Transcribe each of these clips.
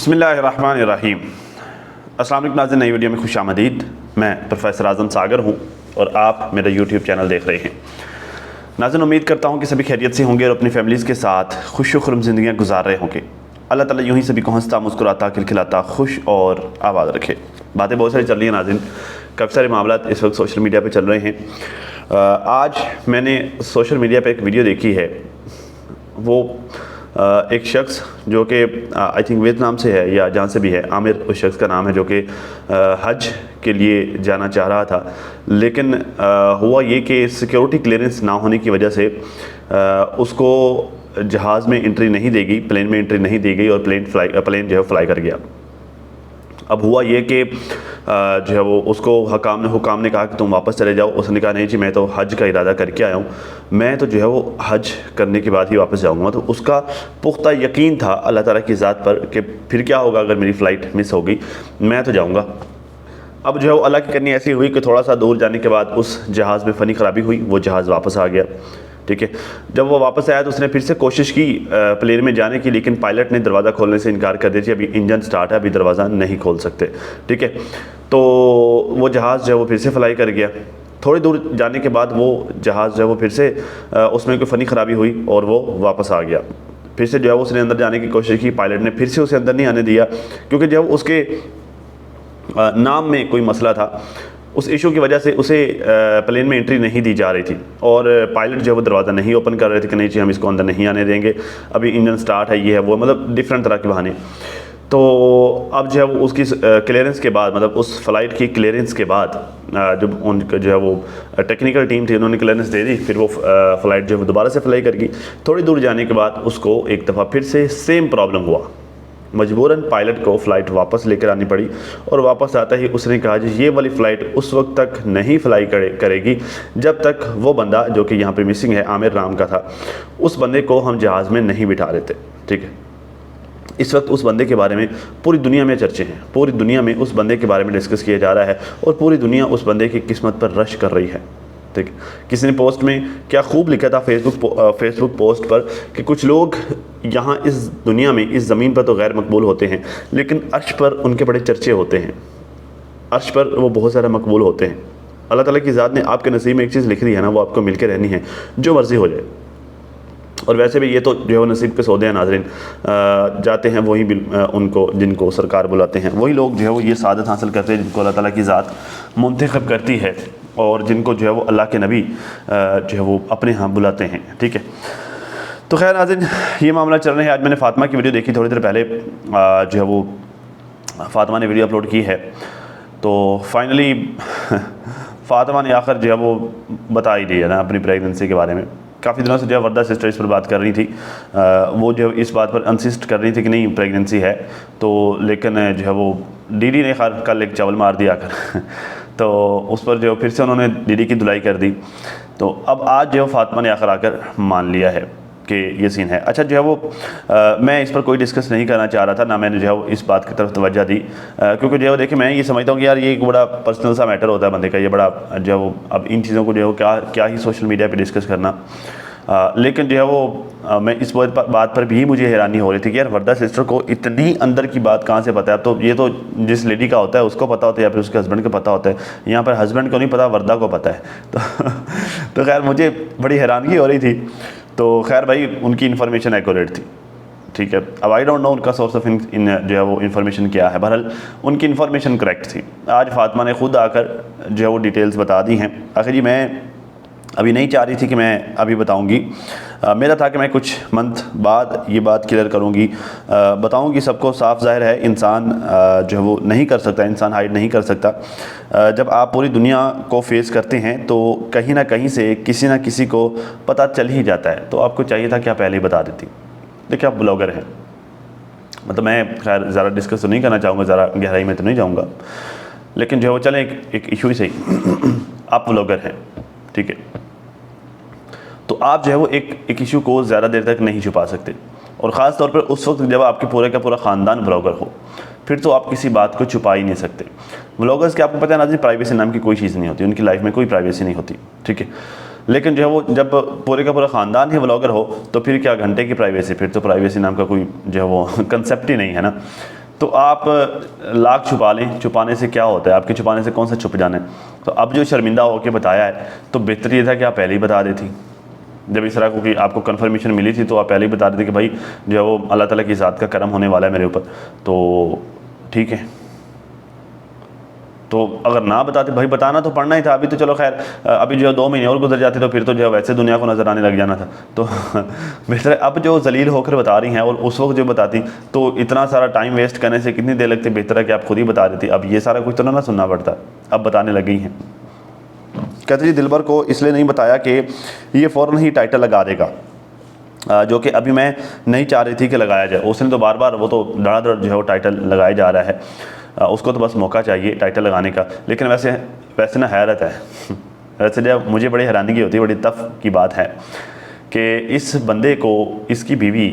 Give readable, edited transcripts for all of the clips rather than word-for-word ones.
बिस्मिल्लाहिर्रहमानिर्रहीम। अस्सलाम वालेकुम नाज़रीन, नई वीडियो में खुश आमदीद। मैं प्रोफेसर आज़म सागर हूँ और आप मेरा यूट्यूब चैनल देख रहे हैं। नाज़रीन, उम्मीद करता हूँ कि सभी खैरियत से होंगे और अपनी फैमिलीज़ के साथ खुश व खुर्रम ज़िंदगियाँ गुजार रहे होंगे। अल्लाह ताला यूँ ही सभी को हंसता मुस्कुराता खिलखिलाता खुश और आबाद रखे। बातें बहुत सारी चल रही हैं नाज़रीन, काफ़ी सारे मामला इस वक्त सोशल मीडिया पर चल रहे हैं। आज मैंने सोशल मीडिया पर एक वीडियो देखी है। वो एक शख्स जो कि आई थिंक वियतनाम से है या जहाँ से भी है, आमिर उस शख्स का नाम है, जो कि हज के लिए जाना चाह रहा था, लेकिन हुआ ये कि सिक्योरिटी क्लियरेंस ना होने की वजह से उसको जहाज़ में एंट्री नहीं दी गई, प्लेन में एंट्री नहीं दी गई और प्लेन जो है फ्लाई कर गया। अब हुआ ये कि जो है वो उसको हुकाम ने कहा कि तुम वापस चले जाओ। उसने कहा नहीं जी, मैं तो हज का इरादा करके आया हूँ, मैं तो जो है वो हज करने के बाद ही वापस जाऊँगा। तो उसका पुख्ता यकीन था अल्लाह ताला की ज़ात पर कि फिर क्या होगा अगर मेरी फ़्लाइट मिस हो गई, मैं तो जाऊँगा। अब जो है वो अल्लाह की करनी ऐसी हुई कि थोड़ा सा दूर जाने के बाद उस जहाज़ में फ़नी ख़राबी हुई, वो जहाज़ वापस आ गया। ठीक है, जब वो वापस आया तो उसने फिर से कोशिश की प्लेन में जाने की, लेकिन पायलट ने दरवाज़ा खोलने से इनकार कर दिया। अभी इंजन स्टार्ट है, अभी दरवाज़ा नहीं खोल सकते। ठीक है, तो वो जहाज़ जो है वो फिर से फ्लाई कर गया। थोड़ी दूर जाने के बाद वो जहाज़ जो है वो फिर से उसमें कोई फ़नी ख़राबी हुई और वो वापस आ गया। फिर से जो है उसने अंदर जाने की कोशिश की, पायलट ने फिर से उसे अंदर नहीं आने दिया, क्योंकि जब उसके नाम में कोई मसला था, उस इशू की वजह से उसे प्लेन में एंट्री नहीं दी जा रही थी और पायलट जो है वो दरवाज़ा नहीं ओपन कर रहे थे कि नहीं जी हम इसको अंदर नहीं आने देंगे, अभी इंजन स्टार्ट है, ये है वो, मतलब डिफरेंट तरह के बहाने। तो अब जो है वो उसकी क्लियरेंस के बाद, मतलब उस फ़्लाइट की क्लियरेंस के बाद जब उनका जो है वो टेक्निकल टीम थी, उन्होंने क्लियरेंस दे दी, फिर वो फ़्लाइट जो है दोबारा से फ्लाई कर गई। थोड़ी दूर जाने के बाद उसको एक दफ़ा फिर से सेम प्रॉब्लम हुआ, मजबूरन पायलट को फ़्लाइट वापस लेकर आनी पड़ी और वापस आता ही उसने कहा जी ये वाली फ़्लाइट उस वक्त तक नहीं फ्लाई करेगी जब तक वो बंदा जो कि यहाँ पे मिसिंग है, आमिर नाम का था, उस बंदे को हम जहाज़ में नहीं बिठा देते। ठीक है, इस वक्त उस बंदे के बारे में पूरी दुनिया में चर्चे हैं, पूरी दुनिया में उस बंदे के बारे में डिस्कस किया जा रहा है और पूरी दुनिया उस बंदे की किस्मत पर रश कर रही है। ठीक है, किसी ने पोस्ट में क्या खूब लिखा था फेसबुक पोस्ट पर कि कुछ लोग यहाँ इस दुनिया में, इस ज़मीन पर तो गैर मकबूल होते हैं, लेकिन अर्श पर उनके बड़े चर्चे होते हैं, अर्श पर वो बहुत ज़्यादा मकबूल होते हैं। अल्लाह ताला की ज़ात ने आपके नसीब में एक चीज़ लिख दी है ना, वो आपको मिल के रहनी है, जो मर्ज़ी हो जाए। और वैसे भी ये तो जो है नसीब के सौदे हैं नाज़रीन, जाते हैं वही उनको जिनको सरकार बुलाते हैं, वही लोग जो है वो ये सादत हासिल करते हैं जिनको अल्लाह ताला की ज़ात मुंतखब करती है और जिनको जो है वो अल्लाह के नबी जो है वो अपने यहाँ बुलाते हैं। ठीक है, तो खैर नाज़रीन, ये मामला चल रहे हैं। आज मैंने फ़ातिमा की वीडियो देखी, थोड़ी देर पहले जो है वो फ़ातिमा ने वीडियो अपलोड की है। तो फाइनली फ़ातिमा ने आखिर जो है वो बता ही दिया ना अपनी प्रेगनेंसी के बारे में। काफ़ी दिनों से जो है वर्दा सिस्टर इस पर बात कर रही थी, वो जो इस बात पर इंसिस्ट कर रही थी कि नहीं प्रेगनेंसी है, तो लेकिन जो है वो दीदी ने खैर कल एक चावल मार दिया कर तो उस पर जो फिर से उन्होंने दीदी की धुलाई कर दी। तो अब आज जो फ़ातिमा ने आकर मान लिया है कि ये सीन है। अच्छा, जो है वो मैं इस पर कोई डिस्कस नहीं करना चाह रहा था, ना मैंने जो है वो इस बात की तरफ तवज्जो दी, क्योंकि जो है देखिए मैं ये समझता हूँ कि यार ये एक बड़ा पर्सनल सा मैटर होता है बंदे का, ये बड़ा जो है वो अब इन चीज़ों को जो है वो क्या ही सोशल मीडिया पे डिस्कस करना। लेकिन जो है वो मैं इस बात पर भी मुझे हैरानी हो रही थी कि यार वर्दा सिस्टर को इतनी अंदर की बात कहाँ से पता है। तो ये तो जिस लेडी का होता है उसको पता होता है या फिर उसके हस्बैंड को पता होता है, यहाँ पर हस्बैंड को नहीं पता, वर्दा को पता है। तो खैर मुझे बड़ी हैरानगी हो रही थी। तो खैर भाई उनकी इन्फॉर्मेशन एक्यूरेट थी। ठीक है, अब आई डोंट नो उनका सोर्स ऑफ जो है वो इन्फॉर्मेशन क्या है, बहरहाल उनकी इन्फॉर्मेशन करेक्ट थी। आज फ़ातिमा ने खुद आकर जो है वो डिटेल्स बता दी हैं। आखिर जी मैं अभी नहीं चाह रही थी कि मैं अभी बताऊंगी, मेरा था कि मैं कुछ मंथ बाद ये बात क्लियर करूंगी, बताऊंगी सबको। साफ ज़ाहिर है इंसान जो है वो नहीं कर सकता, इंसान हाइड नहीं कर सकता। जब आप पूरी दुनिया को फेस करते हैं तो कहीं ना कहीं से किसी ना किसी को पता चल ही जाता है। तो आपको चाहिए था कि आप पहले ही बता देती। देखिए आप ब्लॉगर हैं, मतलब मैं खैर ज़रा डिस्कस तो नहीं करना चाहूँगा, ज़रा गहराई में तो नहीं जाऊँगा, लेकिन जो है वो चलें एक इशू ही सही। आप ब्लॉगर हैं, ठीक है, तो आप जो है वो एक इशू को ज़्यादा देर तक नहीं छुपा सकते, और ख़ास तौर पर उस वक्त जब आपके पूरे का पूरा ख़ानदान ब्लॉगर हो, फिर तो आप किसी बात को छुपा ही नहीं सकते। ब्लॉगर्स के आपको पता है ना जी, प्राइवेसी नाम की कोई चीज़ नहीं होती, उनकी लाइफ में कोई प्राइवेसी नहीं होती। ठीक है, लेकिन जो है वो जब पूरे का पूरा ख़ानदान ही व्लॉगर हो तो फिर क्या घंटे की प्राइवेसी, फिर तो प्राइवेसी नाम का कोई जो है वो कंसेप्ट ही नहीं है ना। तो आप लाख छुपा लें, छुपाने से क्या होता है, आपके छुपाने से कौन सा छुप जाना है। तो अब जो शर्मिंदा होकर बताया है तो बेहतर ये था कि आप पहले ही बता देती। जब इस तरह को कि आपको कंफर्मेशन मिली थी तो आप पहले ही बता देते कि भाई जो है वो अल्लाह ताला की ज़ात का करम होने वाला है मेरे ऊपर, तो ठीक है। तो अगर ना बताते, भाई बताना तो पड़ना ही था। अभी तो चलो खैर, अभी जो है 2 महीने और गुजर जाते तो फिर तो जो है वैसे दुनिया को नज़र आने लग जाना था। तो बेहतर है अब जो जलील होकर बता रही हैं और उस वक्त जो बताती तो इतना सारा टाइम वेस्ट करने से कितनी देर लगती, बेहतर है कि आप खुद ही बता देती। अब ये सारा कुछ तो ना सुनना पड़ता, अब बताने लगी हैं। कहते जी दिलबर को इसलिए नहीं बताया कि ये फ़ौरन ही टाइटल लगा देगा, जो कि अभी मैं नहीं चाह रही थी कि लगाया जाए। उसने तो बार बार वो तो धड़ाधड़ जो है वो टाइटल लगाया जा रहा है, उसको तो बस मौका चाहिए टाइटल लगाने का। लेकिन वैसे ना हैरत है वैसे जब मुझे बड़ी हैरानी की होती है, बड़ी तफ की बात है कि इस बंदे को इसकी बीवी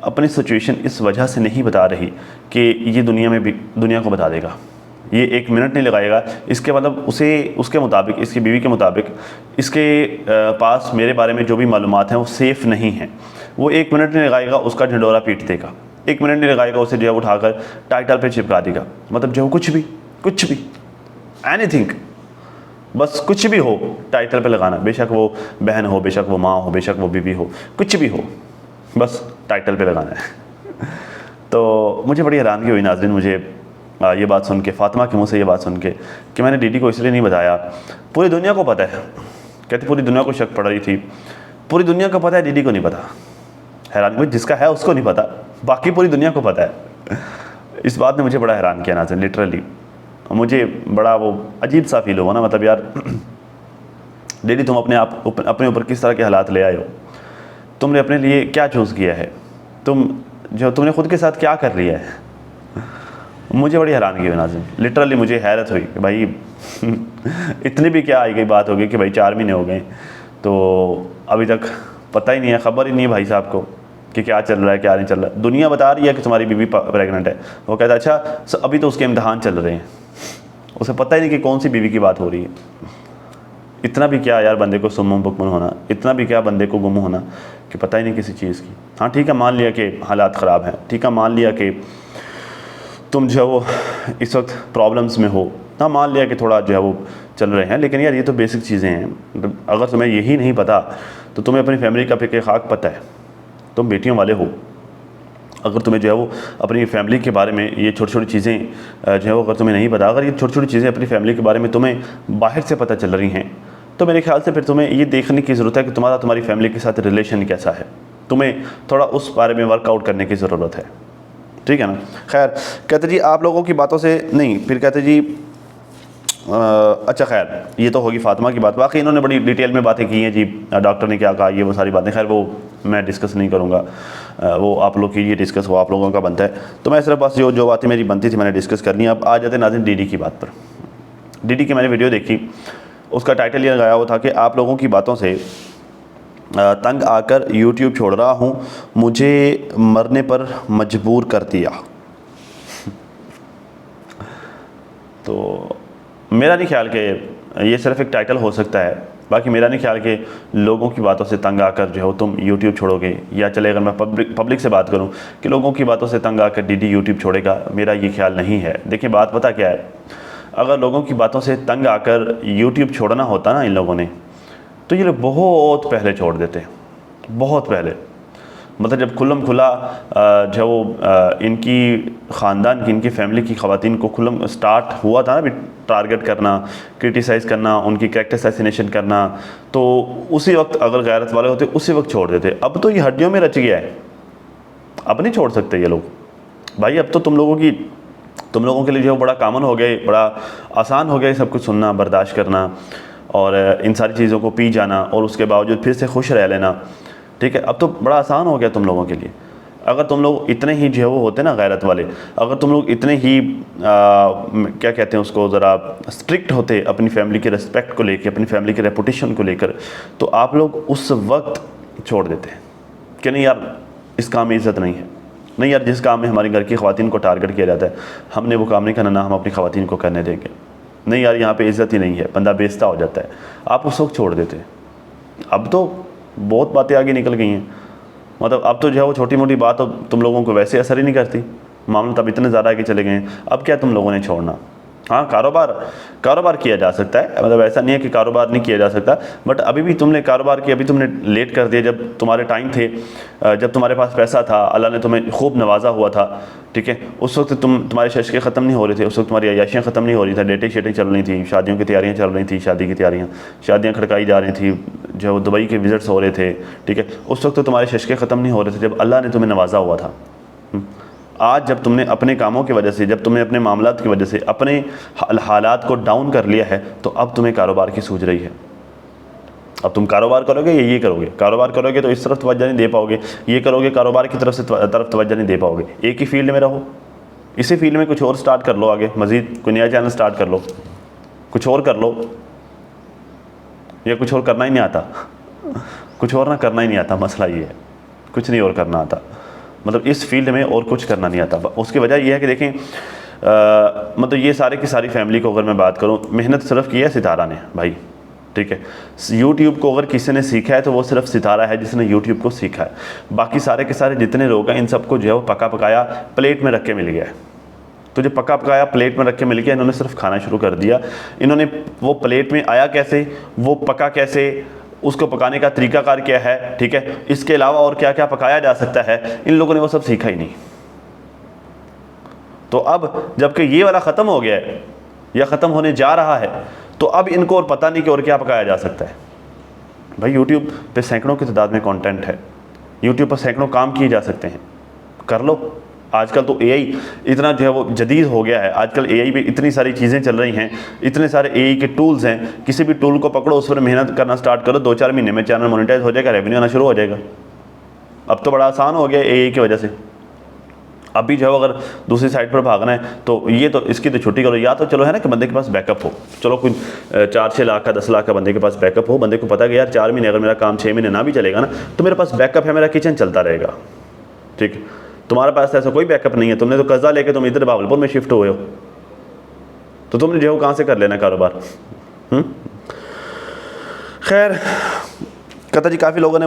अपनी सिचुएशन इस वजह से नहीं बता रही कि ये दुनिया को बता देगा, ये 1 मिनट नहीं लगाएगा। इसके मतलब उसके मुताबिक, इसकी बीवी के मुताबिक इसके पास मेरे बारे में जो भी मालूमात हैं वो सेफ़ नहीं हैं। वो 1 मिनट नहीं लगाएगा, उसका ढिंडोरा पीट देगा। 1 मिनट नहीं लगाएगा, उसे जो है उठाकर टाइटल पे चिपका देगा। मतलब जो कुछ भी एनीथिंग, बस कुछ भी हो टाइटल पे लगाना, बेशक वो बहन हो, बेशक वो माँ हो, बेशक वो बीवी हो, कुछ भी हो, बस टाइटल पे लगाना है। तो मुझे बड़ी हैरानगी हुई नाज़रीन, मुझे ये बात सुन के, फ़ातिमा के मुँह से ये बात सुन के कि मैंने डीडी को इसलिए नहीं बताया। पूरी दुनिया को पता है, कहते पूरी दुनिया को शक पड़ रही थी, पूरी दुनिया को पता है, डीडी को नहीं पता। हैरान भाई, जिसका है उसको नहीं पता, बाकी पूरी दुनिया को पता है। इस बात ने मुझे बड़ा हैरान किया नाज़रीन, लिटरली मुझे बड़ा वो अजीब सा फील हुआ ना। मतलब यार डीडी, तुम अपने ऊपर किस तरह के हालात ले आए हो, तुमने अपने लिए क्या चूज़ किया है, तुमने खुद के साथ क्या कर लिया है। मुझे बड़ी हैरानगी हुई नाज़रीन, लिटरली मुझे हैरत हुई कि भाई इतनी भी क्या आई गई बात हो गई कि भाई 4 महीने हो गए तो अभी तक पता ही नहीं है, ख़बर ही नहीं है भाई साहब को कि क्या चल रहा है क्या नहीं चल रहा है। दुनिया बता रही है कि तुम्हारी बीवी प्रेग्नेंट है, वो कहता है अच्छा अभी तो उसके इम्तहान चल रहे हैं, उसे पता ही नहीं कि कौन सी बीवी की बात हो रही है। इतना भी क्या यार बंदे को सुम्म बुकमन होना, इतना भी क्या बंदे को गुम होना कि पता ही नहीं किसी चीज़ की। हाँ ठीक है, मान लिया कि हालात ख़राब हैं, ठीक है, मान लिया कि तुम जो है वो इस वक्त प्रॉब्लम्स में हो, हाँ मान लिया कि थोड़ा जो है वो चल रहे हैं, लेकिन यार ये तो बेसिक चीज़ें हैं। अगर तुम्हें यही नहीं पता तो तुम्हें अपनी फैमिली का फिक्र खाक पता है, तुम बेटियों वाले हो। अगर तुम्हें जो है वो अपनी फैमिली के बारे में ये छोटी छोटी चीज़ें जो है वो अगर तुम्हें नहीं पता, अगर ये छोटी छोटी चीज़ें अपनी फैमिली के बारे में तुम्हें बाहर से पता चल रही हैं, तो मेरे ख्याल से फिर तुम्हें ये देखने की ज़रूरत है कि तुम्हारी फैमिली के साथ रिलेशन कैसा है। तुम्हें थोड़ा उस बारे में वर्कआउट करने की ज़रूरत है, ठीक है ना। खैर, कहते जी आप लोगों की बातों से नहीं, फिर कहते जी अच्छा खैर ये तो होगी फ़ातिमा की बात। बाकी इन्होंने बड़ी डिटेल में बातें की हैं जी, डॉक्टर ने क्या कहा, ये वो सारी बातें, खैर वो मैं डिस्कस नहीं करूँगा, वो आप लोग कीजिए डिस्कस, वो आप लोगों का बनता है। तो मैं सिर्फ बस जो बातें मेरी बनती थी मैंने डिस्कस करनी है। अब आ जाते नाज़रीन डीडी की बात पर। डीडी की मैंने वीडियो देखी, उसका टाइटल ये लगाया हुआ था कि आप लोगों की बातों से तंग आकर यूट्यूब छोड़ रहा हूँ, मुझे मरने पर मजबूर कर दिया। तो मेरा नहीं ख्याल कि ये सिर्फ एक टाइटल हो सकता है, बाकी मेरा नहीं ख्याल कि लोगों की बातों से तंग आकर जो है तुम यूट्यूब छोड़ोगे, या चले अगर मैं पब्लिक से बात करूं कि लोगों की बातों से तंग आकर डीडी यूट्यूब छोड़ेगा, मेरा ये ख्याल नहीं है। देखिए बात पता क्या है, अगर लोगों की बातों से तंग आकर यूट्यूब छोड़ना होता ना इन लोगों ने, तो ये लोग बहुत पहले छोड़ देते, बहुत पहले। मतलब जब खुल्लम खुला जो वो इनकी ख़ानदान की, इनकी फैमिली की ख़वातीन को खुल्लम स्टार्ट हुआ था ना भी टारगेट करना, क्रिटिसाइज़ करना, उनकी कैरेक्टर असैसिनेशन करना, तो उसी वक्त अगर गैरत वाले होते उसी वक्त छोड़ देते। अब तो ये हड्डियों में रच गया है, अब नहीं छोड़ सकते ये लोग भाई। अब तो तुम लोगों के लिए जो बड़ा कॉमन हो गया, बड़ा आसान हो गया सब कुछ सुनना, बर्दाश्त करना और इन सारी चीज़ों को पी जाना और उसके बावजूद फिर से खुश रह लेना, ठीक है। अब तो बड़ा आसान हो गया तुम लोगों के लिए। अगर तुम लोग इतने ही जो है वो होते ना गैरत वाले, अगर तुम लोग इतने ही क्या कहते हैं उसको, ज़रा स्ट्रिक्ट होते अपनी फैमिली के रिस्पेक्ट को लेकर, अपनी फैमिली के रेपुटेशन को लेकर, तो आप लोग उस वक्त छोड़ देते कि नहीं यार इस काम में इज़्ज़त नहीं है, नहीं यार जिस काम में हमारे घर की ख़वातीन को टारगेट किया जाता है हमने वो काम नहीं करना, ना हम अपनी ख़वातीन को करने देंगे, नहीं यार यहाँ पे इज़्ज़त ही नहीं है, बंदा बेइज्जत हो जाता है, आप उस वक्त छोड़ देते। अब तो बहुत बातें आगे निकल गई हैं, मतलब अब तो जो है वो छोटी मोटी बात तो तुम लोगों को वैसे असर ही नहीं करती, मामला तब इतने ज़्यादा आगे चले गए हैं, अब क्या तुम लोगों ने छोड़ना। हाँ, कारोबार किया जा सकता है, मतलब ऐसा नहीं है कि कारोबार नहीं किया जा सकता, बट अभी भी तुमने कारोबार किया, अभी तुमने लेट कर दिया। जब तुम्हारे टाइम थे, जब तुम्हारे पास पैसा था, अल्लाह ने तुम्हें खूब नवाजा हुआ था, ठीक है, उस वक्त तुम्हारे शशके ख़त्म नहीं हो रहे थे, उस वक्त तुम्हारी अय्याशियाँ ख़त्म नहीं हो रही थी, डेटिंग शेटिंग चल रही थी, शादियों की तैयारियाँ चल रही थी, शादियाँ खड़काई जा रही थी, जो दुबई के विज़िट्स हो रहे थे, ठीक है, उस वक्त तो तुम्हारे शशके ख़त्म नहीं हो रहे थे, जब अल्लाह ने तुम्हें नवाजा हुआ था। आज जब तुमने अपने कामों की वजह से, जब तुमने अपने मामलात की वजह से अपने हालात को डाउन कर लिया है, तो अब तुम्हें कारोबार की सूझ रही है। अब तुम कारोबार करोगे या ये करोगे? कारोबार करोगे तो इस तरफ तवज्जो नहीं दे पाओगे, ये करोगे कारोबार की तरफ तवज्जो नहीं दे पाओगे। एक ही फील्ड में रहो, इसी फील्ड में कुछ और स्टार्ट कर लो, आगे मज़ीद कोई नया चैनल स्टार्ट कर लो, कुछ और कर लो, या कुछ और करना ही नहीं आता कुछ और ना करना ही नहीं आता, मसला ये है, कुछ नहीं और करना आता, मतलब इस फील्ड में और कुछ करना नहीं आता। उसकी वजह यह है कि देखें, मतलब ये सारे की सारी फैमिली को अगर मैं बात करूं, मेहनत सिर्फ की है सितारा ने भाई, ठीक है। यूट्यूब को अगर किसी ने सीखा है तो वो सिर्फ सितारा है जिसने यूट्यूब को सीखा है। बाकी सारे के सारे जितने लोग हैं, इन सबको जो है वो पका पकाया प्लेट में रख के मिल गया है। तो जो पका पकाया प्लेट में रख के मिल गया, इन्होंने सिर्फ खाना शुरू कर दिया। इन्होंने वो प्लेट में आया कैसे, वो पका कैसे, उसको पकाने का तरीकाकार क्या है, ठीक है, इसके अलावा और क्या क्या पकाया जा सकता है, इन लोगों ने वो सब सीखा ही नहीं। तो अब जबकि ये वाला ख़त्म हो गया है या ख़त्म होने जा रहा है, तो अब इनको और पता नहीं कि और क्या पकाया जा सकता है। भाई यूट्यूब पे सैकड़ों की तादाद में कंटेंट है, यूट्यूब पर सैकड़ों काम किए जा सकते हैं, कर लो। आजकल तो एआई इतना जो है वो जदीद हो गया है, आजकल एआई पे इतनी सारी चीज़ें चल रही हैं, इतने सारे एआई के टूल्स हैं, किसी भी टूल को पकड़ो, उस पर मेहनत करना स्टार्ट करो, 2-4 महीने में चैनल मोनेटाइज हो जाएगा, रेवेन्यू आना शुरू हो जाएगा। अब तो बड़ा आसान हो गया एआई की वजह से। अभी जो है अगर दूसरी साइड पर भागना है तो ये तो इसकी तो छुट्टी करो, या तो चलो है ना कि बंदे के पास बैकअप हो, चलो कोई 4-6 लाख का 10 लाख का बंदे के पास बैकअप हो, बंदे को पता कि यार 4 महीने अगर मेरा काम 6 महीने ना भी चलेगा ना, तो मेरे पास बैकअप है, मेरा किचन चलता रहेगा, ठीक है। तुम्हारे पास ऐसा कोई बैकअप नहीं है, तुमने तो कर्जा लेके तुम इधर भावलपुर में शिफ्ट हुए हो, तो तुमने जो है कहाँ से कर लेना कारोबार। खैर, कहता जी काफ़ी लोगों ने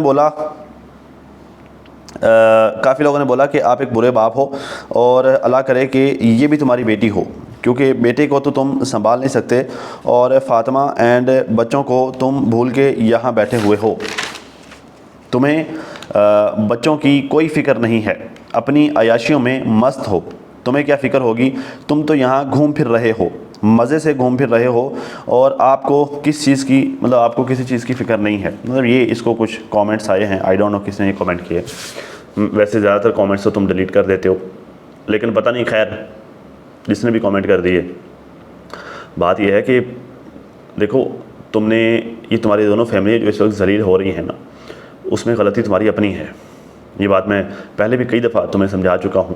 बोला कि आप एक बुरे बाप हो और अल्लाह करे कि ये भी तुम्हारी बेटी हो, क्योंकि बेटे को तो तुम संभाल नहीं सकते और फातिमा एंड बच्चों को तुम भूल के यहाँ बैठे हुए हो, तुम्हें बच्चों की कोई फ़िक्र नहीं है, अपनी अयाशियों में मस्त हो, तुम्हें क्या फ़िक्र होगी, तुम तो यहाँ घूम फिर रहे हो, मज़े से घूम फिर रहे हो, और आपको किस चीज़ की, मतलब आपको किसी चीज़ की फ़िक्र नहीं है। मतलब ये इसको कुछ कमेंट्स आए हैं, आई डोंट नो किसने ये कमेंट किए। वैसे ज़्यादातर कमेंट्स तो तुम डिलीट कर देते हो, लेकिन पता नहीं, खैर जिसने भी कमेंट कर दिए, बात यह है कि देखो, तुमने ये तुम्हारी दोनों फैमिली जो इस वक्त जलील हो रही हैं ना, उसमें गलती तुम्हारी अपनी है। ये बात मैं पहले भी कई दफ़ा तुम्हें समझा चुका हूँ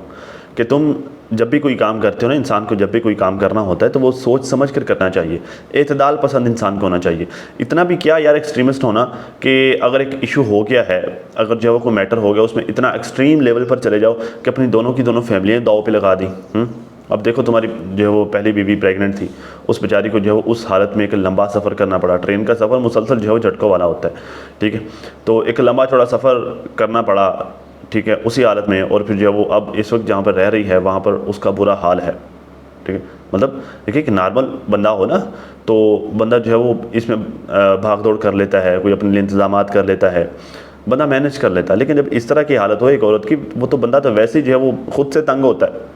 कि तुम जब भी कोई काम करते हो ना, इंसान को जब भी कोई काम करना होता है तो वो सोच समझ कर करना चाहिए, एतदाल पसंद इंसान को होना चाहिए। इतना भी क्या यार एक्सट्रीमिस्ट होना कि अगर एक इशू हो गया है, अगर जो है कोई मैटर हो गया, उसमें इतना एक्सट्रीम लेवल पर चले जाओ कि अपनी दोनों की दोनों फैमिलियाँ दाव पे लगा दी। अब देखो, तुम्हारी जो है वो पहली बीवी प्रेग्नेंट थी, उस बेचारी को जो है उस हालत में एक लंबा सफ़र करना पड़ा। ट्रेन का सफ़र मुसलसल जो है झटकों वाला होता है, ठीक है, तो एक लंबा चौड़ा सफ़र करना पड़ा, ठीक है, उसी हालत में। और फिर जो है वो अब इस वक्त जहाँ पर रह रही है वहाँ पर उसका बुरा हाल है, ठीक है। मतलब देखिए कि नॉर्मल बंदा हो ना, तो बंदा जो है वो इसमें भाग दौड़ कर लेता है, कोई अपने लिए इंतजाम कर लेता है, बंदा मैनेज कर लेता है। लेकिन जब इस तरह की हालत हो एक औरत की, वो तो बंदा तो वैसे ही जो है वो खुद से तंग होता है।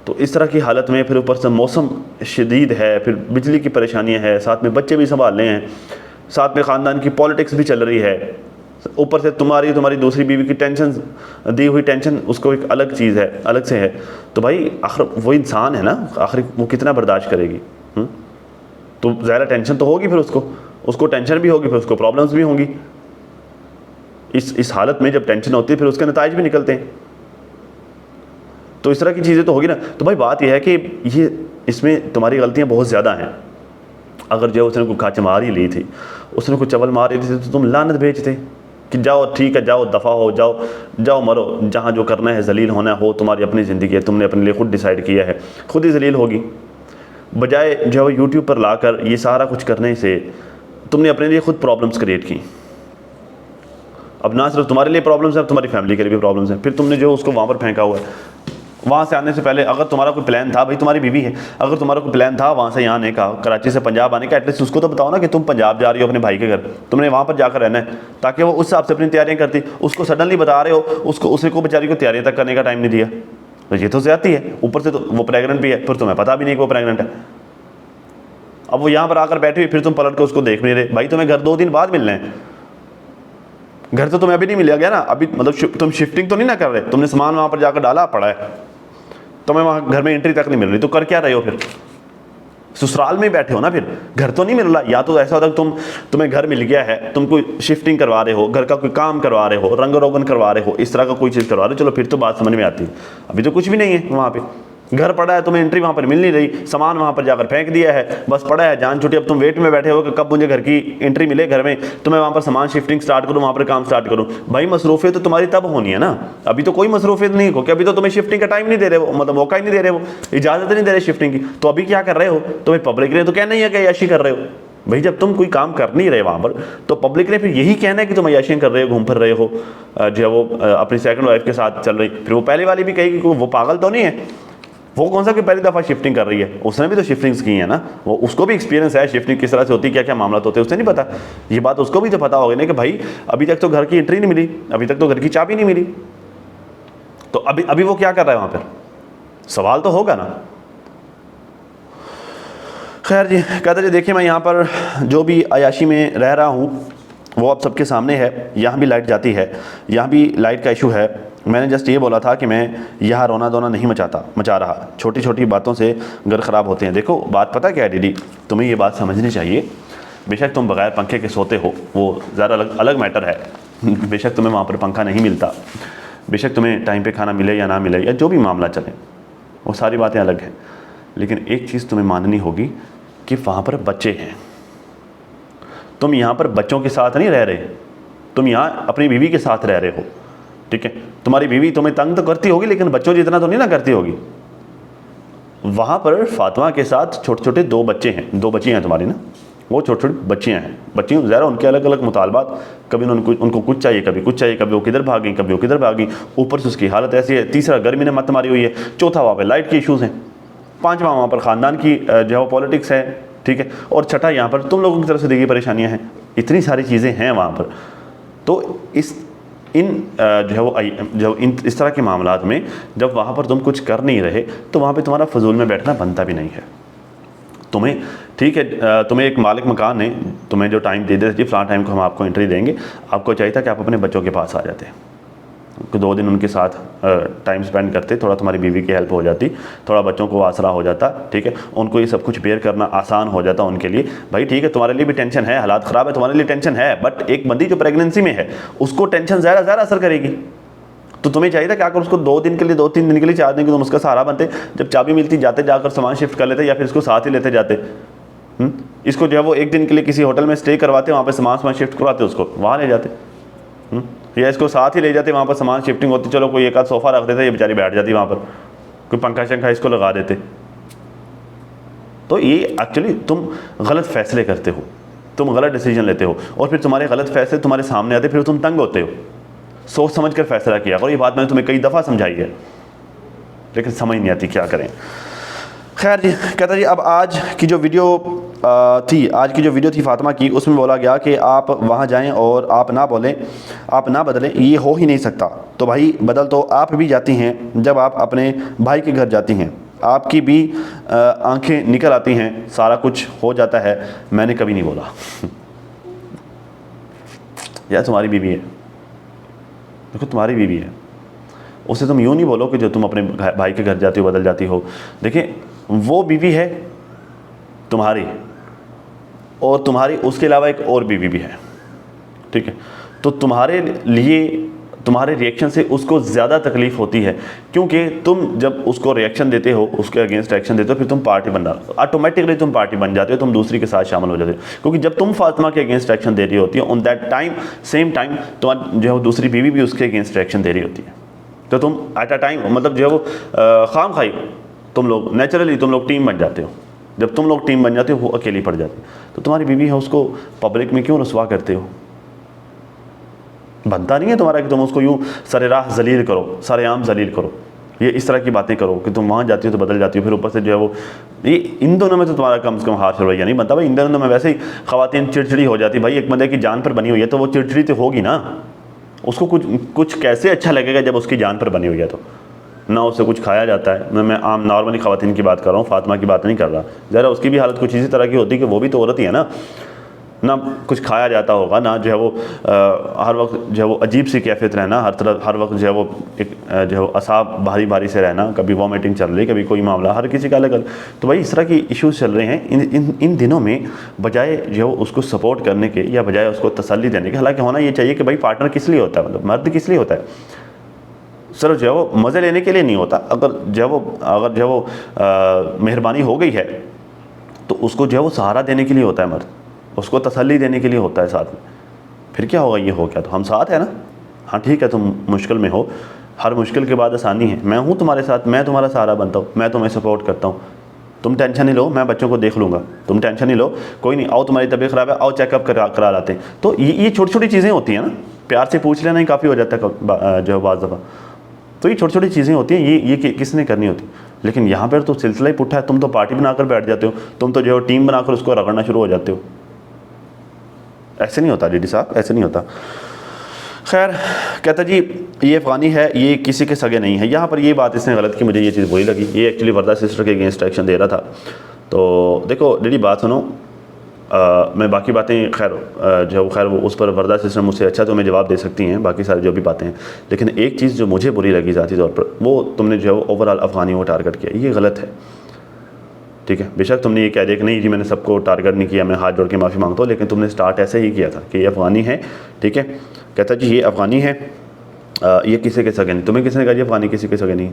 तो इस तरह की हालत में फिर ऊपर से मौसम शदीद है, फिर बिजली की परेशानियाँ हैं, साथ में बच्चे भी संभालने हैं, साथ में ख़ानदान की पॉलिटिक्स भी चल रही है, ऊपर से तुम्हारी दूसरी बीवी की टेंशन, दी हुई टेंशन, उसको एक अलग चीज़ है, अलग से है। तो भाई आखिर वो इंसान है ना, आखिर वो कितना बर्दाश्त करेगी। तो ज़्यादा टेंशन तो होगी, फिर उसको टेंशन भी होगी, फिर उसको प्रॉब्लम्स भी होंगी। इस हालत में जब टेंशन होती है फिर उसके नताइज भी निकलते हैं। तो इस तरह की चीज़ें तो होगी ना। तो भाई बात यह है कि ये इसमें तुम्हारी गलतियाँ बहुत ज़्यादा हैं। अगर जो उसने कोई खाच मार ही ली थी, उसने कोई चवल मार ली थी, तो तुम लानत भेजते कि जाओ ठीक है, जाओ दफ़ा हो, जाओ मरो, जहाँ जो करना है, जलील होना हो, तुम्हारी अपनी ज़िंदगी है, तुमने अपने लिए खुद डिसाइड किया है, खुद ही जलील होगी। बजाय जो है यूट्यूब पर लाकर ये सारा कुछ करने से तुमने अपने लिए खुद प्रॉब्लम्स क्रिएट की। अब ना सिर्फ तुम्हारे लिए प्रॉब्लम्स हैं, अब तुम्हारी फैमिली के लिए भी प्रॉब्लम्स हैं। फिर तुमने जो उसको वहाँ पर फेंका हुआ है, वहाँ से आने से पहले अगर तुम्हारा कोई प्लान था, भाई तुम्हारी बीवी है, अगर तुम्हारा कोई प्लान था वहाँ से यहाँ आने का, कराची से पंजाब आने का, एटलीस्ट उसको तो बताओ ना कि तुम पंजाब जा रही हो अपने भाई के घर, तुमने वहाँ पर जाकर रहना है, ताकि वो उस हिसाब से अपनी तैयारियाँ करती। उसको सडनली बता रहे हो, उसको उसे को बेचारी को तैयारियाँ तक करने का टाइम नहीं दिया, तो ये तो ज़्यादती है। ऊपर से तो वो प्रेग्नेंट भी है, फिर तुम्हें पता भी नहीं कि वो प्रेग्नेंट है। अब वो यहाँ पर आकर बैठी हुई, फिर तुम पलट कर उसको देख नहीं रहे। भाई तुम्हें घर 2 दिन बाद मिलना है, घर तो तुम्हें अभी नहीं मिला गया ना, अभी मतलब तुम शिफ्टिंग तो नहीं ना कर रहे, तुमने सामान वहाँ पर जाकर डाला पड़ा है, तुम्हें वहाँ घर में एंट्री तक नहीं मिल रही, तो कर क्या रहे हो फिर? ससुराल में ही बैठे हो ना, फिर घर तो नहीं मिल रहा। या तो ऐसा होता है तुम्हें घर मिल गया है, तुम कोई शिफ्टिंग करवा रहे हो, घर का कोई काम करवा रहे हो, रंग रोगन करवा रहे हो, इस तरह का कोई चीज़ करवा रहे हो, चलो फिर तो बात समझ में आती है। अभी तो कुछ भी नहीं है वहाँ पे, घर पड़ा है, तुम्हें एंट्री वहाँ पर मिल नहीं रही, सामान वहाँ पर जाकर फेंक दिया है, बस पड़ा है, जान छुट्टी। अब तुम वेट में बैठे हो कि कब मुझे घर की एंट्री मिले घर में, तो मैं वहाँ पर सामान शिफ्टिंग स्टार्ट करूँ, वहाँ पर काम स्टार्ट करूँ। भाई मसरूफियत तो तुम्हारी तब होनी है ना, अभी तो कोई मसरूफियत नहीं हो, कि अभी तो तुम्हें शिफ्टिंग का टाइम नहीं दे रहे हो, मतलब मौका ही नहीं दे रहे हो, इजाज़त नहीं दे रहे शिफ्टिंग की। तो अभी क्या कर रहे हो? तुम्हें पब्लिक ने तो कहना ही है कि अय्याशी कर रहे हो। भाई जब तुम कोई काम कर नहीं रहे वहाँ पर, तो पब्लिक ने फिर यही कहना है कि तुम अय्याशी कर रहे हो, घूम फिर रहे हो, जो है वो अपनी सेकंड वाइफ के साथ चल रही। फिर वो पहले वाली भी कहेगी कि वो पागल तो नहीं है, वो कौन सा कि पहली दफ़ा शिफ्टिंग कर रही है, उसने भी तो शिफ्टिंग्स की है ना, वो उसको भी एक्सपीरियंस है शिफ्टिंग किस तरह से होती है, क्या क्या मामला होते हैं, उसने नहीं पता। ये बात उसको भी तो पता होगी ना कि भाई अभी तक तो घर की एंट्री नहीं मिली, अभी तक तो घर की चाबी नहीं मिली, तो अभी वो क्या कर रहा है वहाँ पर? सवाल तो होगा ना। खैर जी, कहते जी देखिए, मैं यहाँ पर जो भी अयाशी में रह रहा हूँ वो अब सबके सामने है। यहाँ भी लाइट जाती है, यहाँ भी लाइट का इशू है। मैंने जस्ट ये बोला था कि मैं यहाँ रोना धोना नहीं मचा रहा, छोटी छोटी बातों से घर ख़राब होते हैं। देखो बात पता क्या है डीडी, तुम्हें ये बात समझनी चाहिए। बेशक तुम बगैर पंखे के सोते हो, वो ज़रा अलग मैटर है। बेशक तुम्हें वहाँ पर पंखा नहीं मिलता, बेशक तुम्हें टाइम पे खाना मिले या ना मिले, या जो भी मामला चले, वो सारी बातें अलग हैं। लेकिन एक चीज़ तुम्हें माननी होगी कि वहाँ पर बच्चे हैं। तुम यहाँ पर बच्चों के साथ नहीं रह रहे, तुम यहाँ अपनी बीवी के साथ रह रहे हो, ठीक है। तुम्हारी बीवी तुम्हें तंग तो करती होगी, लेकिन बच्चों जितना तो नहीं ना करती होगी। वहाँ पर फातिमा के साथ छोटे छोटे 2 बच्चे हैं, 2 बच्चियाँ हैं तुम्हारी ना, वो छोटी छोटी बच्चियाँ हैं। बच्चियों ज़रा उनके अलग अलग मुतालबात, कभी उनको कुछ चाहिए, कभी कुछ चाहिए, कभी वो किधर भागी, कभी वो किधर भागी। ऊपर से उसकी हालत ऐसी है, तीसरा गर्मी ने मत मारी हुई है, चौथा वहाँ पर लाइट के इशूज़ हैं, पाँचवा वहाँ पर ख़ानदान की जो है पॉलिटिक्स है, ठीक है, और छठा यहाँ पर तुम लोगों की तरफ से देखिए परेशानियाँ हैं। इतनी सारी चीज़ें हैं वहाँ पर। तो इस तरह के मामलात में जब वहाँ पर तुम कुछ कर नहीं रहे, तो वहाँ पे तुम्हारा फजूल में बैठना बनता भी नहीं है। तुम्हें ठीक है, तुम्हें एक मालिक मकान ने तुम्हें जो टाइम दे देते, फ़लाँ टाइम को हम आपको एंट्री देंगे, आपको चाहिए था कि आप अपने बच्चों के पास आ जाते, 2 दिन उनके साथ टाइम स्पेंड करते, थोड़ा तुम्हारी बीवी की हेल्प हो जाती, थोड़ा बच्चों को आसरा हो जाता, ठीक है, उनको ये सब कुछ बेयर करना आसान हो जाता उनके लिए। भाई ठीक है, तुम्हारे लिए भी टेंशन है, हालात ख़राब है, तुम्हारे लिए टेंशन है, बट एक बंदी जो प्रेगनेंसी में है उसको टेंशन ज़्यादा असर करेगी। तो तुम्हें चाहिए था कि आकर उसको 2 दिन के लिए, 2-3 दिन के लिए, 4 दिन के लिए तुम उसका सहारा बनते, जब चाबी मिलती जाते जाकर सामान शिफ्ट कर लेते, या फिर इसको साथ ही लेते जाते। इसको जो है वो 1 दिन के लिए किसी होटल में स्टे करवाते, वहाँ पर सामान शिफ्ट करवाते, उसको वहाँ ले जाते, या इसको साथ ही ले जाते, वहाँ पर सामान शिफ्टिंग होती, चलो कोई एक आध सोफ़ा रख देते, ये बेचारी बैठ जाती वहाँ पर, कोई पंखा शंखा इसको लगा देते। तो ये एक्चुअली तुम गलत फ़ैसले करते हो, तुम गलत डिसीजन लेते हो, और फिर तुम्हारे गलत फ़ैसले तुम्हारे सामने आते, फिर तुम तंग होते हो। सोच समझ कर फैसला किया करो, ये बात मैंने तुम्हें कई दफ़ा समझाई है, लेकिन समझ नहीं आती क्या करें। खैर जी, कहता जी अब आज की जो वीडियो थी फातिमा की, उसमें बोला गया कि आप वहाँ जाएं और आप ना बदलें, ये हो ही नहीं सकता। तो भाई बदल तो आप भी जाती हैं जब आप अपने भाई के घर जाती हैं, आपकी भी आंखें निकल आती हैं, सारा कुछ हो जाता है। मैंने कभी नहीं बोला यार तुम्हारी बीवी है, देखो तुम्हारी बीवी है, उसे तुम यूँ नहीं बोलो कि जो तुम अपने भाई के घर जाती हो बदल जाती हो। देखिए वो बीवी है तुम्हारी, और तुम्हारी उसके अलावा एक और बीवी भी है, ठीक है। तो तुम्हारे लिए तुम्हारे रिएक्शन से उसको ज़्यादा तकलीफ़ होती है, क्योंकि तुम जब उसको रिएक्शन देते हो, उसके अगेंस्ट एक्शन देते हो, फिर तुम पार्टी बन रहा, ऑटोमेटिकली तुम पार्टी बन जाते हो, तुम दूसरी के साथ शामिल हो जाते हो। क्योंकि जब तुम फातिमा के अगेंस्ट एक्शन दे रही होती है, on that time same time तुम्हारी जो है दूसरी बीवी भी उसके अगेंस्ट एक्शन दे रही होती है। तो तुम एट अ टाइम मतलब जो है वो खाम खाई तुम लोग नेचुरली तुम लोग टीम बन जाते हो। जब तुम लोग टीम बन जाते हो, वो अकेली पड़ जाती है। तो तुम्हारी बीवी है, उसको पब्लिक में क्यों रसवा करते हो? बनता नहीं है तुम्हारा कि तुम उसको यूँ सरेराह जलील करो, सरेआम जलील करो। ये इस तरह की बातें करो कि तुम वहाँ जाती हो तो बदल जाती हो, फिर ऊपर से जो है वो ये इन दोनों में तो तुम्हारा कम से कम हाथ रवैया नहीं बनता भाई। इन दोनों में वैसे ही ख़वातीन चिड़चिड़ी हो जाती। भाई एक बंदे की जान पर बनी हुई है तो वो चिड़चिड़ी तो होगी ना, उसको कुछ कैसे अच्छा लगेगा जब उसकी जान पर बनी हुई है तो ना उससे कुछ खाया जाता है। मैं आम नॉर्मली ख़वातीन की बात कर रहा हूँ, फातिमा की बात नहीं कर रहा। ज़रा उसकी भी हालत कुछ इसी तरह की होती है कि वो भी तो औरत ही है ना कुछ खाया जाता होगा, ना जो है वो हर वक्त जो है वो अजीब सी कैफियत रहना, हर वक्त जो है वो एक जो है वो असाब भारी भारी से रहना, कभी वॉमिटिंग चल रही, कभी कोई मामला, हर किसी का अलग अलग। तो भाई इस तरह की इश्यूज़ चल रहे हैं इन दिनों में, बजाय जो है वो उसको सपोर्ट करने के या बजाय उसको तसल्ली देने के। हालांकि होना ये चाहिए कि भाई पार्टनर किस लिए होता है, मतलब मर्द किस लिए होता है, सिर्फ जो है वो मज़े लेने के लिए नहीं होता। अगर जो है वो मेहरबानी हो गई है तो उसको जो है वो सहारा देने के लिए होता है मर्द, उसको तसल्ली देने के लिए होता है साथ में। फिर क्या होगा, ये हो क्या तो हम साथ है ना। हाँ ठीक है, तुम मुश्किल में हो, हर मुश्किल के बाद आसानी है, मैं हूँ तुम्हारे साथ, मैं तुम्हारा सहारा बनता हूँ, मैं तुम्हें सपोर्ट करता हूँ। तुम टेंशन नहीं लो, मैं बच्चों को देख लूँगा, तुम टेंशन नहीं लो, कोई नहीं, आओ तुम्हारी तबीयत ख़राब है, आओ चेकअप करा लाते हैं। तो ये छोटी छोटी चीज़ें होती हैं ना, प्यार से पूछ लेना ही काफ़ी हो जाता है जो बाज़ दफ़ा। तो ये छोटी छोटी चीज़ें होती हैं, ये किसने करनी होती। लेकिन यहाँ पर तो सिलसिला ही पुट्ठा है, तुम तो पार्टी बनाकर बैठ जाते हो, तुम तो जो है टीम बनाकर उसको रगड़ना शुरू हो जाते हो। ऐसे नहीं होता डीडी साहब, ऐसे नहीं होता। खैर कहता जी ये अफ़गानी है, ये किसी के सगे नहीं है। यहाँ पर ये बात इसने गलत की, मुझे ये चीज़ बुरी लगी। ये एक्चुअली वर्दा सिस्टर के अगेंस्ट एक्शन दे रहा था। तो देखो डीडी बात सुनो, मैं बाकी बातें खैर वो उस पर वर्दा सिस्टर मुझसे अच्छा तो मैं जवाब दे सकती हैं, बाकी सारी जो भी बातें हैं। लेकिन एक चीज़ जो मुझे बुरी लगी ज़ाती तौर पर, वो तुमने जो है वो ओवरऑल अफ़गानियों को टारगेट किया, ये गलत है। ठीक है, बेशक तुमने ये कह दिया कि नहीं जी मैंने सबको टारगेट नहीं किया, मैं हाथ जोड़ के माफ़ी मांगता हूँ, लेकिन तुमने स्टार्ट ऐसे ही किया था कि ये अफ़गानी है। ठीक है, कहता जी ये अफ़गानी है, ये किसी के सगे नहीं। तुम्हें किसने कहा जी अफ़गानी किसी के सगे नहीं?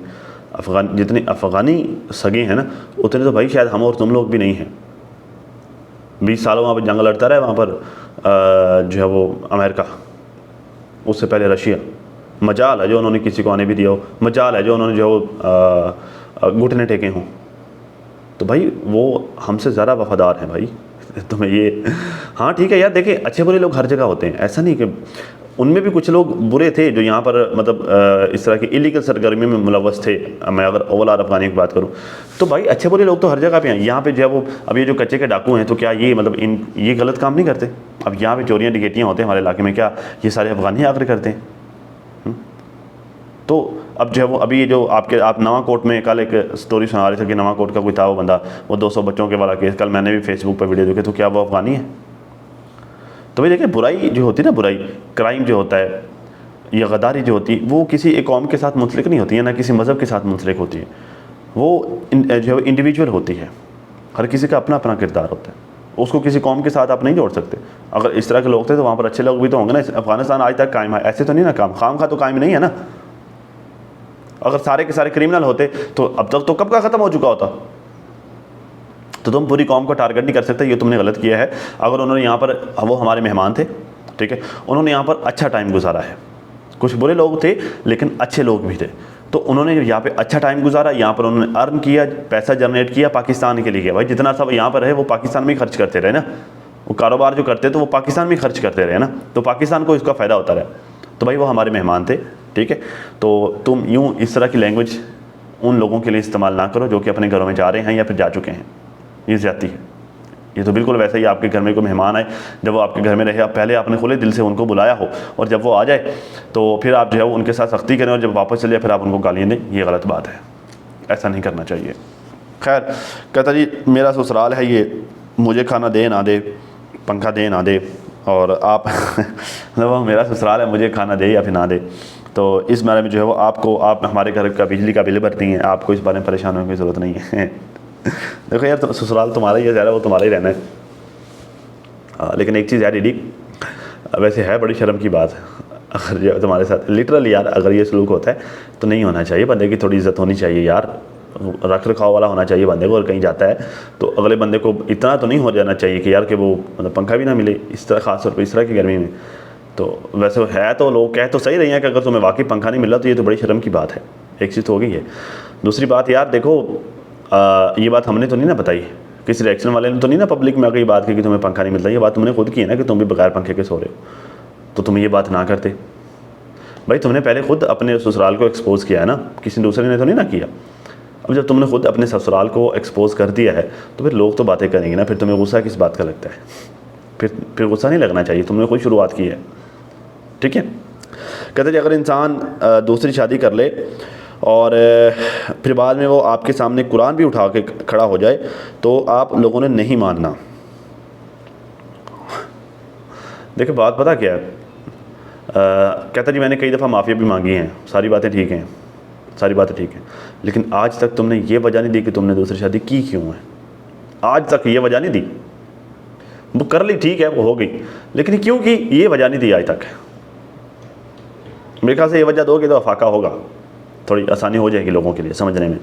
जितने अफ़गानी सगे हैं ना, उतने तो भाई शायद हम और तुम लोग भी नहीं हैं। 20 सालों वहाँ पर जंग लड़ता रहा है, वहाँ पर जो है वो अमेरिका, उससे पहले रशिया। मजाल है जो उन्होंने किसी को आने भी दिया हो, मजाल है जो उन्होंने जो घुटने टेके हों। तो भाई वो हमसे ज़्यादा वफ़ादार हैं भाई। तुम्हें ये हाँ ठीक है यार, देखिए अच्छे बुरे लोग हर जगह होते हैं, ऐसा नहीं कि उनमें भी कुछ लोग बुरे थे जो यहाँ पर मतलब इस तरह की इलीगल सरगर्मी में मुलव्वस थे। मैं अगर ओवरऑल अफ़गानी की बात करूँ तो भाई अच्छे बुरे लोग तो हर जगह पे हैं। यहाँ पे जो है वो अब ये जो कच्चे के डाकू हैं, तो क्या ये मतलब ये गलत काम नहीं करते? अब यहाँ पे चोरियाँ डिकेटियाँ होते हैं हमारे इलाके में, क्या ये सारे अफ़गानी आकर करते हैं? तो अब जो है वो अभी ये जो आप नवाकोट में कल एक स्टोरी सुना रहे थे कि नवाकोट का कोई था वो बंदा, वो 200 बच्चों के वाला केस, कल मैंने भी फेसबुक पर वीडियो देखे, तो क्या वो अफ़गानी है? तो भाई देखिए बुराई जो होती है ना, बुराई क्राइम जो होता है या गद्दारी जो होती है, वो किसी एक कौम के साथ मुंसलिक नहीं होती है, ना किसी मज़हब के साथ मुंसलिक होती है, वो जो है इंडिविजुअल होती है। हर किसी का अपना अपना किरदार होता है, उसको किसी कौम के साथ आप नहीं जोड़ सकते। अगर इस तरह के लोग थे तो वहाँ पर अच्छे लोग भी तो होंगे ना। अफ़गानिस्तान आज तक कायम है, ऐसे तो नहीं ना, खाम खा तो कायम नहीं है ना। अगर सारे के सारे क्रिमिनल होते तो अब तक तो कब का ख़त्म हो चुका होता। तो तुम पूरी कौम को टारगेट नहीं कर सकते, ये तुमने गलत किया है। अगर उन्होंने यहाँ पर, वो हमारे मेहमान थे, ठीक है, उन्होंने यहाँ पर अच्छा टाइम गुजारा है, कुछ बुरे लोग थे लेकिन अच्छे लोग भी थे, तो उन्होंने यहाँ पे अच्छा टाइम गुजारा, यहाँ पर उन्होंने अर्न किया, पैसा जनरेट किया, पाकिस्तान के लिए किया। भाई जितना सब यहाँ पर है वो पाकिस्तान में ही खर्च करते रहे ना, वो कारोबार जो करते तो वो पाकिस्तान में ही खर्च करते रहे ना, तो पाकिस्तान को इसका फ़ायदा होता रहा। तो भाई वो हमारे मेहमान थे, ठीक है। तो तुम यूँ इस तरह की लैंग्वेज उन लोगों के लिए इस्तेमाल ना करो जो कि अपने घरों में जा रहे हैं या फिर जा चुके हैं, ये ज़्यादती है। ये तो बिल्कुल वैसे ही आपके घर में कोई मेहमान आए, जब वो आपके घर में रहे, आप पहले आपने खुले दिल से उनको बुलाया हो, और जब वो आ जाए तो फिर आप जो है वो उनके साथ सख्ती करें, और जब वापस चले फिर आप उनको गालियाँ दें, ये गलत बात है, ऐसा नहीं करना चाहिए। खैर कहता जी मेरा ससुराल है, ये मुझे खाना दे ना दे, पंखा दे ना दे, और आप मतलब मेरा ससुराल है, मुझे खाना दे या फिर ना दे, तो इस बारे में जो है वो आप हमारे घर का बिजली का बिल भरती हैं, आपको इस बारे में परेशान होने की ज़रूरत नहीं है। देखो यार तो ससुराल तुम्हारा ही है, ज़्यादा वो तुम्हारा ही रहना है। लेकिन एक चीज़ यार दीदी, वैसे है बड़ी शर्म की बात, अगर जो तुम्हारे साथ लिटरली यार अगर ये सलूक होता है तो नहीं होना चाहिए। बंदे की थोड़ी इज्जत होनी चाहिए यार, रख रखाव वाला होना चाहिए बंदे को। और कहीं जाता है तो अगले बंदे को इतना तो नहीं हो जाना चाहिए कि यार कि वो मतलब पंखा भी ना मिले इस तरह, ख़ास तौर पर इस तरह की गर्मी में। तो वैसे है तो लोग कह तो सही रही हैं कि अगर तुम्हें वाकई पंखा नहीं मिल रहा तो ये तो बड़ी शर्म की बात है। एक चीज़ तो हो गई है। दूसरी बात यार देखो, ये बात हमने तो नहीं ना बताई, किसी रिएक्शन वाले ने तो नहीं ना पब्लिक में आकर ये बात की कि तुम्हें पंखा नहीं मिलता। ये बात तुमने खुद की है ना कि तुम भी बगैर पंखे के सो रहे हो, तो तुम ये बात ना करते। भाई तुमने पहले खुद अपने ससुराल को एक्सपोज किया है ना, किसी दूसरे ने तो नहीं ना किया। अब जब तुमने खुद अपने ससुराल को एक्सपोज कर दिया है तो फिर लोग तो बातें करेंगे ना, फिर तुम्हें गुस्सा किस बात का लगता है? फिर गुस्सा नहीं लगना चाहिए, तुमने खुद शुरुआत की है। ठीक है, कहते जी अगर इंसान दूसरी शादी कर ले और फिर बाद में वो आपके सामने कुरान भी उठा के खड़ा हो जाए तो आप लोगों ने नहीं मानना। देखिए बात पता क्या है, कहता जी मैंने कई दफ़ा माफ़ी भी मांगी हैं, सारी बातें ठीक हैं, सारी बातें ठीक हैं, लेकिन आज तक तुमने ये वजह नहीं दी कि तुमने दूसरी शादी की क्यों है। आज तक ये वजह नहीं दी, वो कर ली ठीक है, वो हो गई, लेकिन क्यों की ये वजह नहीं दी आज तक। मेरे ख्याल से ये वजह दोगे तो अफाका होगा, थोड़ी आसानी हो जाएगी लोगों के लिए समझने में।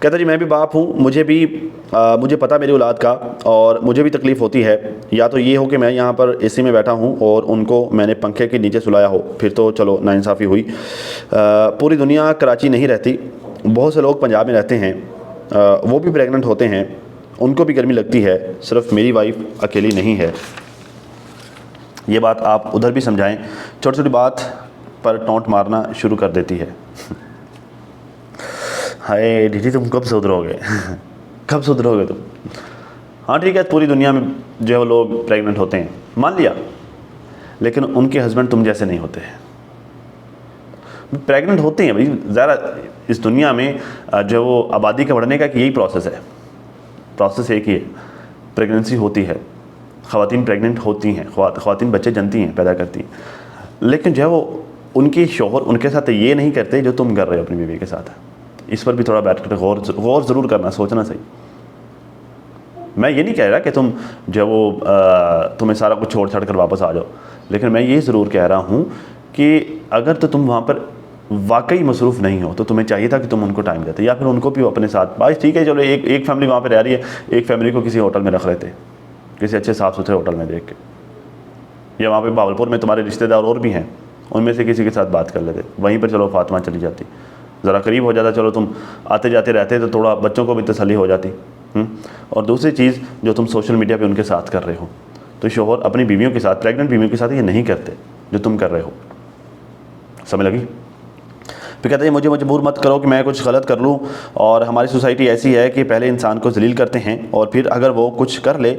कहता जी मैं भी बाप हूँ, मुझे पता मेरी औलाद का, और मुझे भी तकलीफ़ होती है। या तो ये हो कि मैं यहाँ पर एसी में बैठा हूँ और उनको मैंने पंखे के नीचे सुलाया हो, फिर तो चलो नाइंसाफ़ी हुई। पूरी दुनिया कराची नहीं रहती, बहुत से लोग पंजाब में रहते हैं, वो भी प्रेगनेंट होते हैं, उनको भी गर्मी लगती है, सिर्फ मेरी वाइफ अकेली नहीं है। ये बात आप उधर भी समझाएं, छोटी छोटी बात पर टोंट मारना शुरू कर देती है। हाय दीदी तुम कब सुधरोगे? कब सुधरोगे तुम? हाँ ठीक है, पूरी दुनिया में जो है वो लोग प्रेग्नेंट होते हैं, मान लिया, लेकिन उनके हस्बैंड तुम जैसे नहीं होते हैं। प्रेग्नेंट होते हैं भाई, ज़रा इस दुनिया में जो है वो आबादी का बढ़ने का यही प्रोसेस है, प्रोसेस एक ही है, प्रेगनेंसी होती है, ख़वातीन प्रेग्नेंट होती हैं, ख़वातीन बच्चे जनती हैं, पैदा करती हैं, लेकिन जो है वो उनके शौहर उनके साथ ये नहीं करते जो तुम कर रहे हो अपनी बीवी के साथ। इस पर भी थोड़ा बैठ कर गौर ज़रूर करना, सोचना सही। मैं ये नहीं कह रहा कि तुम जो वो तुम्हें सारा कुछ छोड़ छाड़ कर वापस आ जाओ, लेकिन मैं ये ज़रूर कह रहा हूँ कि अगर तो तुम वहाँ पर वाकई मसरूफ़ नहीं हो तो तुम्हें चाहिए था कि तुम उनको टाइम देते, या फिर उनको भी अपने साथ। भाई ठीक है चलो, एक फैमिली वहाँ पर रह रही है, एक फैमिली को किसी होटल में रख लेते, किसी अच्छे साफ़ सुथरे होटल में देख के, या वहाँ पर भावलपुर में तुम्हारे रिश्तेदार और भी हैं, उनमें से किसी के साथ बात कर लेते, वहीं पर चलो फातिमा चली जाती, ज़रा करीब हो जाता, चलो तुम आते जाते रहते तो थोड़ा बच्चों को भी तसल्ली हो जाती। और दूसरी चीज़ जो तुम सोशल मीडिया पे उनके साथ कर रहे हो, तो शोहर अपनी बीवियों के साथ, प्रेग्नेंट बीवियों के साथ ये नहीं करते जो तुम कर रहे हो। समझ लगी? फिर कहते हैं मुझे मजबूर मत करो कि मैं कुछ गलत कर लूँ, और हमारी सोसाइटी ऐसी है कि पहले इंसान को जलील करते हैं और फिर अगर वो कुछ कर ले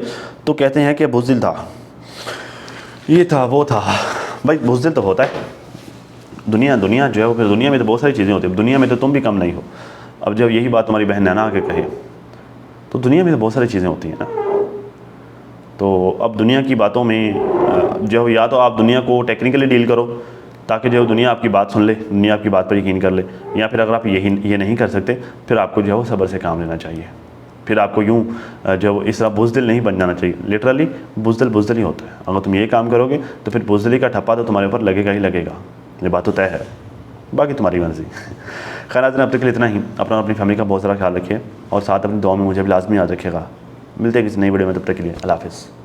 तो कहते हैं कि बुज़दिल था, ये था, वो था। भाई बुज़दिल तो होता है, दुनिया जो है, फिर दुनिया में तो बहुत सारी चीज़ें होती हैं, दुनिया में तो तुम भी कम नहीं हो। अब जब यही बात तुम्हारी बहन नैना आके कहे तो दुनिया में तो बहुत सारी चीज़ें होती हैं ना। तो अब दुनिया की बातों में जो या तो आप दुनिया को टेक्निकली डील करो ताकि जो दुनिया आपकी बात सुन ले, दुनिया आपकी बात पर यकीन कर ले, या फिर अगर आप ये नहीं कर सकते फिर आपको जो है वो सब्र से काम लेना चाहिए। फिर आपको यूँ जो इस तरह बुज़दिल नहीं बन जाना चाहिए। लिटरली बुज़दिल ही होता है। अगर तुम ये काम करोगे तो फिर बुज़दिली का ठप्पा तो तुम्हारे ऊपर लगेगा ही लगेगा, ये बात तो तय है, बाकी तुम्हारी मर्ज़ी। खैर आज अब तक के लिए इतना ही। अपना अपनी फैमिली का बहुत सारा ख्याल रखिए और साथ अपनी दुआ में मुझे भी लाजमी याद रखिएगा। मिलते हैं किसी नई वीडियो में, तब तक के लिए अल्लाह हाफ़िज़।